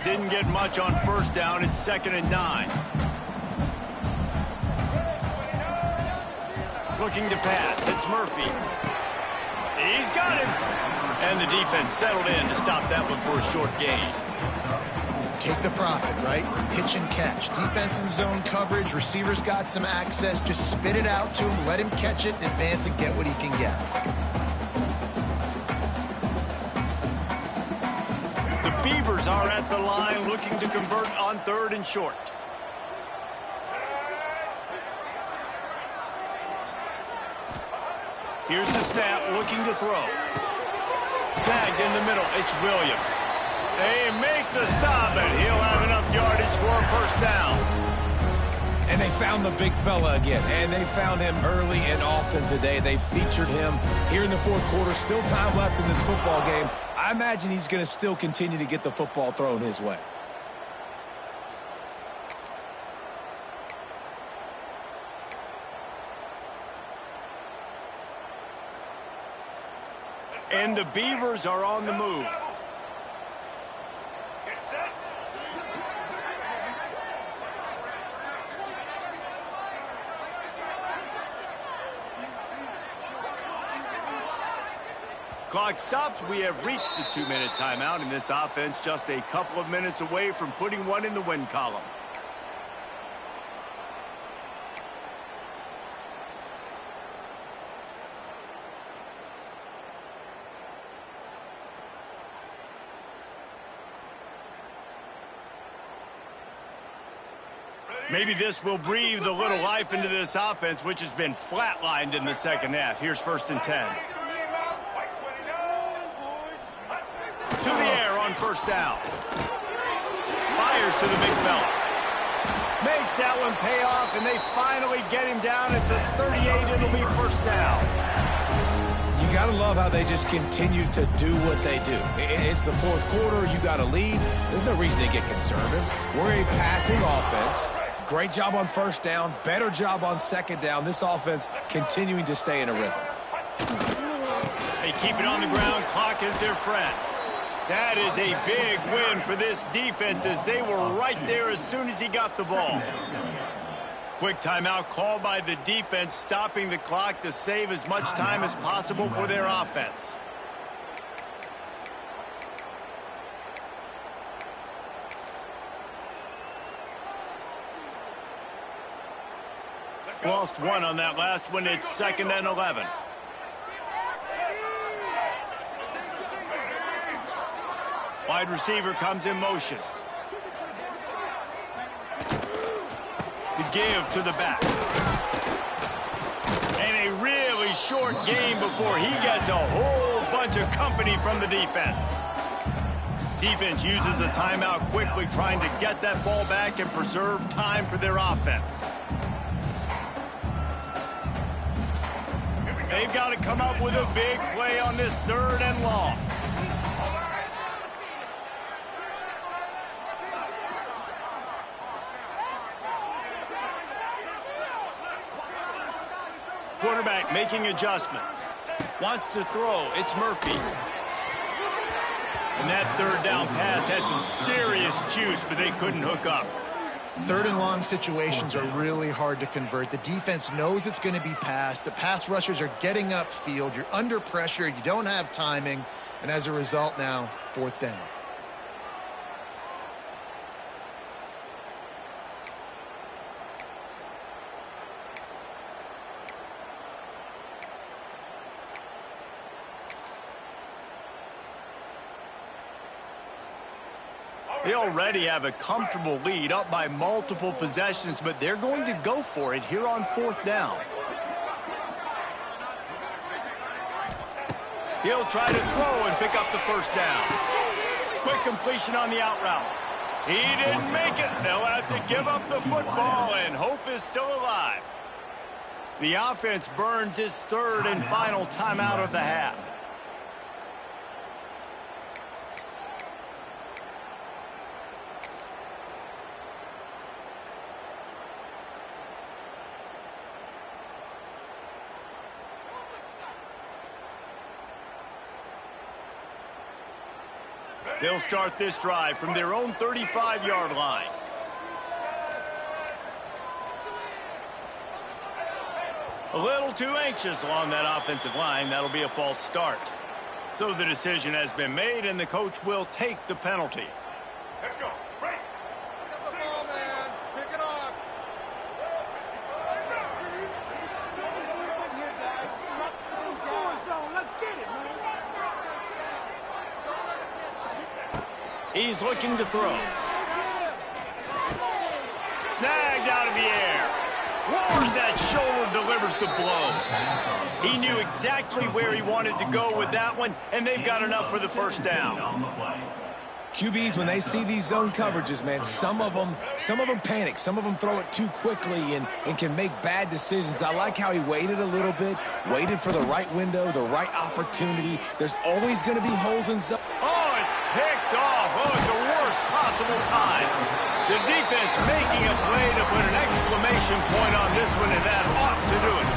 Didn't get much on 1st down. It's 2nd and 9. Looking to pass. It's Murphy. He's got him. And the defense settled in to stop that one for a short gain. Take the profit, right? Pitch and catch. Defense and zone coverage. Receivers got some access. Just spit it out to him. Let him catch it, advance, and get what he can get. The Beavers are at the line looking to convert on 3rd and short. Here's the snap, looking to throw. Snagged in the middle, it's Williams. They make the stop, and he'll have enough yardage for a 1st down. And they found the big fella again, and they found him early and often today. They featured him here in the 4th quarter. Still time left in this football game. I imagine he's going to still continue to get the football thrown his way. And the Beavers are on the move. Clock stops. We have reached the 2-minute timeout, and this offense just a couple of minutes away from putting one in the win column. Maybe this will breathe a little life into this offense, which has been flatlined in the second half. Here's 1st and 10. To the air on 1st down. Fires to the big fella. Makes that one pay off, and they finally get him down at the 38. It'll be 1st down. You got to love how they just continue to do what they do. It's the 4th quarter. You got to lead. There's no reason to get conservative. We're a passing offense. Great job on 1st down. Better job on 2nd down. This offense continuing to stay in a rhythm. They keep it on the ground. Clock is their friend. That is a big win for this defense as they were right there as soon as he got the ball. Quick timeout called by the defense, stopping the clock to save as much time as possible for their offense. Lost one on that last one. It's 2nd and 11. Wide receiver comes in motion. The give to the back. And a really short game before he gets a whole bunch of company from the defense. Defense uses a timeout quickly, trying to get that ball back and preserve time for their offense. They've got to come up with a big play on this 3rd and long. Quarterback making adjustments. Wants to throw. It's Murphy. And that 3rd down pass had some serious juice, but they couldn't hook up. 3rd and long situations are really hard to convert. The defense knows it's going to be passed. The pass rushers are getting upfield. You're under pressure. You don't have timing. And as a result now, 4th down. They already have a comfortable lead, up by multiple possessions, but they're going to go for it here on 4th down. He'll try to throw and pick up the 1st down. Quick completion on the out route. He didn't make it. They'll have to give up the football, and hope is still alive. The offense burns its 3rd and final timeout of the half. They'll start this drive from their own 35-yard line. A little too anxious along that offensive line. That'll be a false start. So the decision has been made, and the coach will take the penalty. Let's go. Break. Pick up the ball, man. Pick it up. Let's get it, man. He's looking to throw. Snagged out of the air. Lowers that shoulder, delivers the blow. He knew exactly where he wanted to go with that one, and they've got enough for the 1st down. QBs, when they see these zone coverages, man, some of them panic. Some of them throw it too quickly and can make bad decisions. I like how he waited a little bit, waited for the right window, the right opportunity. There's always going to be holes in zone. Oh, it's picked off. Oh, it's the worst possible time. The defense making a play to put an exclamation point on this one, and that ought to do it.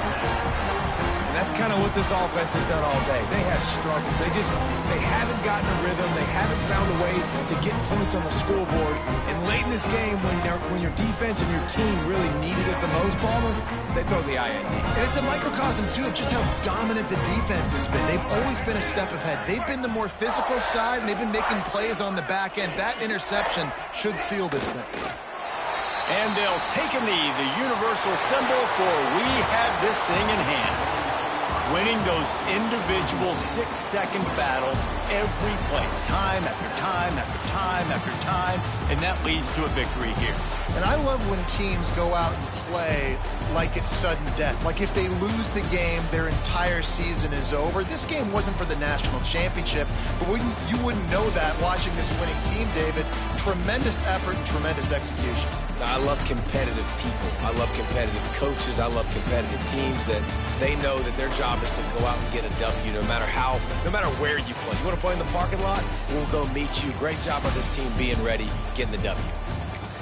And that's kind of what this offense has done all day. They have struggled. They haven't gotten a rhythm. They haven't found a way to get points on the scoreboard. And late in this game, when your defense and your team really needed it the most, Palmer, they throw the INT. And it's a microcosm, too, of just how dominant the defense has been. They've always been a step ahead. They've been the more physical side, and they've been making plays on the back end. That interception should seal this thing. And they'll take a knee, the universal symbol for we have this thing in hand. winning those individual 6-second battles every play, time after time after time after time, and that leads to a victory here. And I love when teams go out and play like it's sudden death. Like if they lose the game, their entire season is over. This game wasn't for the national championship, but you wouldn't know that watching this winning team, David. Tremendous effort and tremendous execution. I love competitive people. I love competitive coaches. I love competitive teams that they know that their job is to go out and get a W no matter where you play. You want to play in the parking lot? We'll go meet you. Great job by this team being ready, getting the W.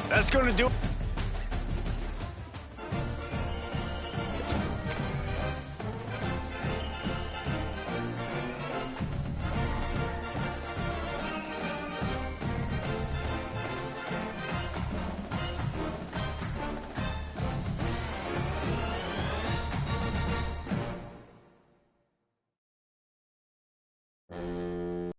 That's going to do it. you